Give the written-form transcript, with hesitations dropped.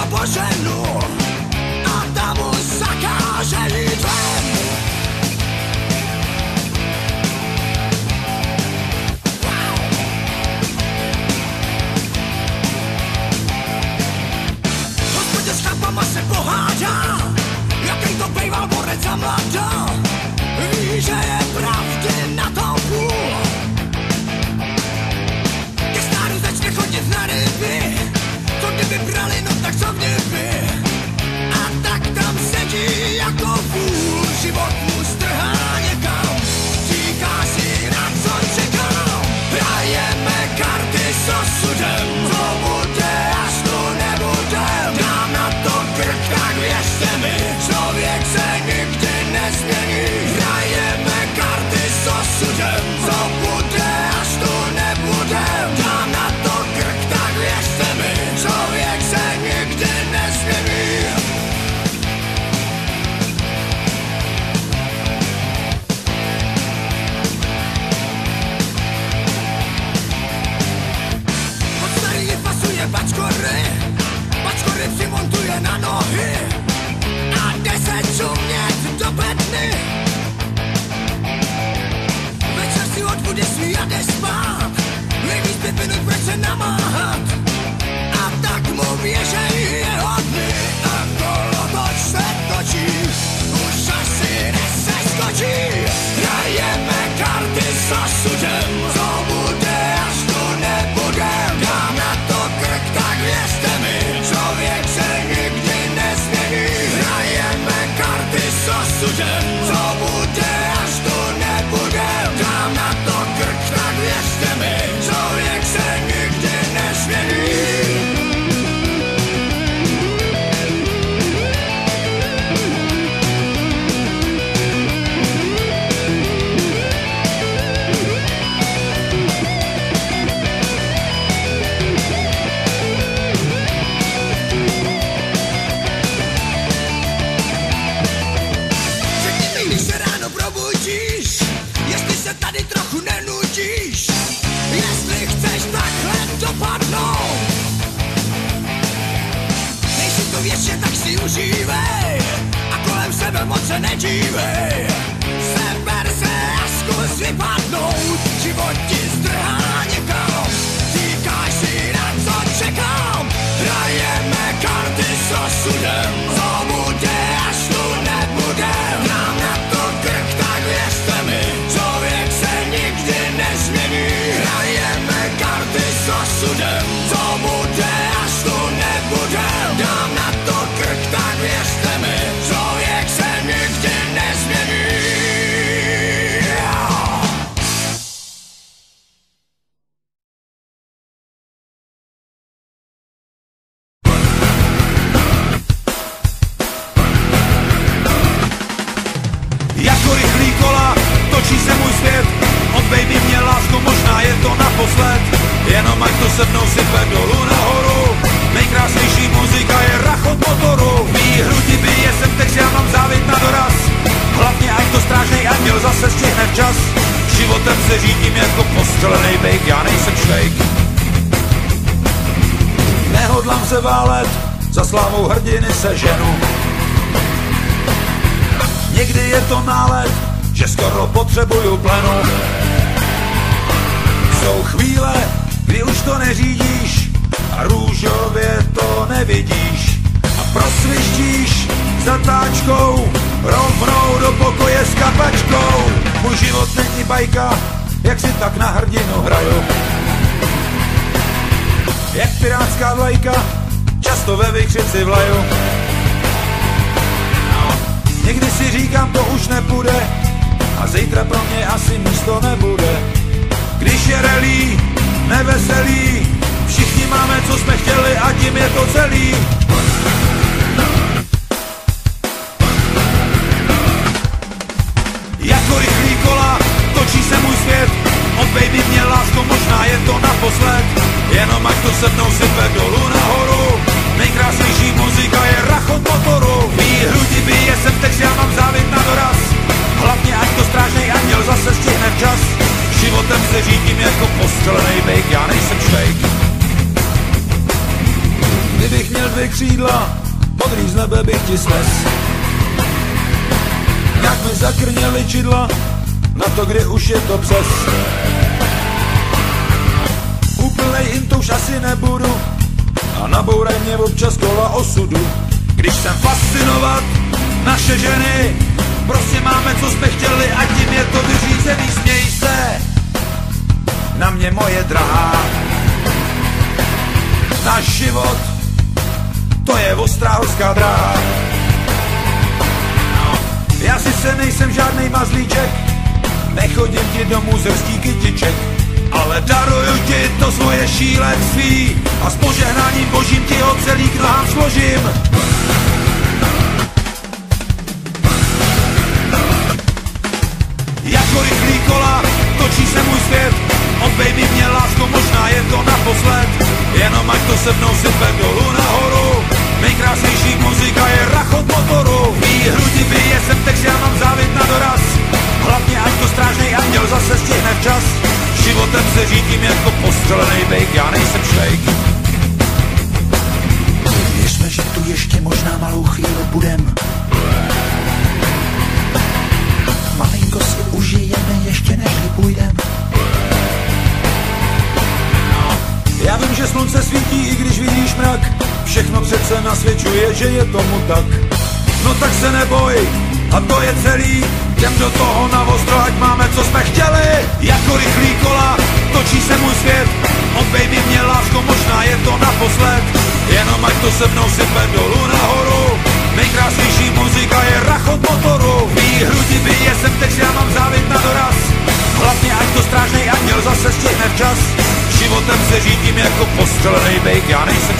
poženu a tam mu zakáže jít ven. Hospodě s chlapama se pohádá, jaký to bejval borec za mladá. Ví, že je pravdy na tom půl. Ke stáru začne chodit na ryby, co kdyby brali, no tak co kdyby. A tak tam sedí jako půl, život mu strhá někam. Říká si, na co čekám. Hrajeme karty s osudem, co bude, až tu nebudem. Dám na to krk, tak věřte mi, člověk se nikdy nezmění. Hrajeme karty s osudem, co bude, až tu nebudem. Dám na to krk, tak věřte mi, člověk se nikdy nezmění. Od starý pasuje bačkory přimontuje na nohy a jde se čumět do bedny. Večer si odbude svý a jde spát, nejvíc 5 minut, proč se namáhat. A tak mu běžej jeho dny a kolotoč se točí, už asi neseskočí. Hrajeme karty s osudem, co bude, až tu nebudem. Dám na to krk, tak věřte mi, člověk se nikdy nezmění. Hrajeme karty s osudem, co bude, až tu nebudem. Dám na to krk, tak věřte mi, člověk se nikdy nezmění. Řekni mi, když se ráno probudíš, jestli se tady trochu nenudíš, jestli chceš takhle dopadnout. Nejsi to větše, tak si užívej a kolem sebe moc se nedívej. Seber se a zkus vypadnout, život ti zdrhá někam. Říkáš si, na co čekám. Hrajeme karty s osudem, co bude, až tu nebudem. Dám na to krk, tak věřte mi, člověk se nikdy nezmění. Hrajeme karty s osudem, co bude, až tu nebudem. Dám na to krk, tak věřte mi, člověk se nikdy nezmění. Jako rychlý kola, točí se můj svět. Od baby mě lásku, možná je to naposled. Jenom ať to se mnou sype dolů nahoru. Nejkrásnější muzika je rachot motoru. Mý hrudi bije sem text, já mám závit na doraz. Hlavně ať to strážnej anděl zase stihne včas. Životem se řídím jako postřelenej bejk, já nejsem švejk. Nehodlám se válet, za slávou hrdiny se ženu. Někdy je to nálet, že skoro potřebuju plenu. Jsou chvíle, kdy už to neřídíš a růžově to nevidíš. A prosvištíš zatáčkou rovnou do pokoje s kapačkou. Můj život není bajka, jak si tak na hrdinu hraju. Jak pirátská vlajka, často ve vykřici vlaju. Někdy si říkám, to už nepůjde a zítra pro mě asi místo nebude. Když je rally, neveselý, všichni máme, co jsme chtěli a tím je to celý. Jako rychlý kola, točí se můj svět. Od baby mě lásko, možná je to naposled. Jenom ať to se mnou sype dolů nahoru. Nejkrásnější muzika je rachot motoru. Mý hrudi bije sem text, já mám závit na doraz. Hlavně ať to strážnej anděl zase stihne včas. Životem se řídím jako postřelenej bejk, já nejsem švejk. Kdybych měl 2 křídla, modrý z nebe bych ti snes. Jak mi zakrněly čidla, na to, kdy už je to přes. Úplnej intouš asi nebudu a nabouraj mě občas kola osudu. Když jsem fascinovat naše ženy, prostě máme, co jsme chtěli a tím je to vyřízený. Směj se na mě, moje drahá. Náš život, to je ostrá horská dráha. Já sice nejsem žádnej mazlíček, nechodím ti do muzerský kytiček, ale daruju ti to svoje šílenství a s požehnáním božím ti ho celý k nohám složím. Jako rychlý kola točí se můj svět, odbej mi mě, lásko, možná je to naposled. Jenom ať to se mnou sype dolů nahoru, nejkrásnější muzika je rachot motoru. Mý hrudi bije sem text, já mám závit na doraz, hlavně ať to strážnej anděl zase stihne včas. Životem se řídím jako postřelenej bejk, já nejsem švejk. Věřme, že tu ještě možná malou chvíli budem. Malinko si užijeme, ještě než půjdem. Já vím, že slunce svítí, i když vidíš mrak, všechno přece nasvědčuje, že je tomu tak. No tak se neboj, a to je celý, jdem do toho na ostro, ať máme, co jsme chtěli. Jako rychlý kola točí se můj svět, odbej mi mě, lásko, možná je to naposled. Jenom ať to se mnou sype dolů nahoru, nejkrásnější muzika je rachot motoru. Mý hrudi bije sem text, já mám závit na doraz, hlavně ať to strážnej anděl zase stihne včas. Životem se řídím jako postřelenej bejk, já nejsem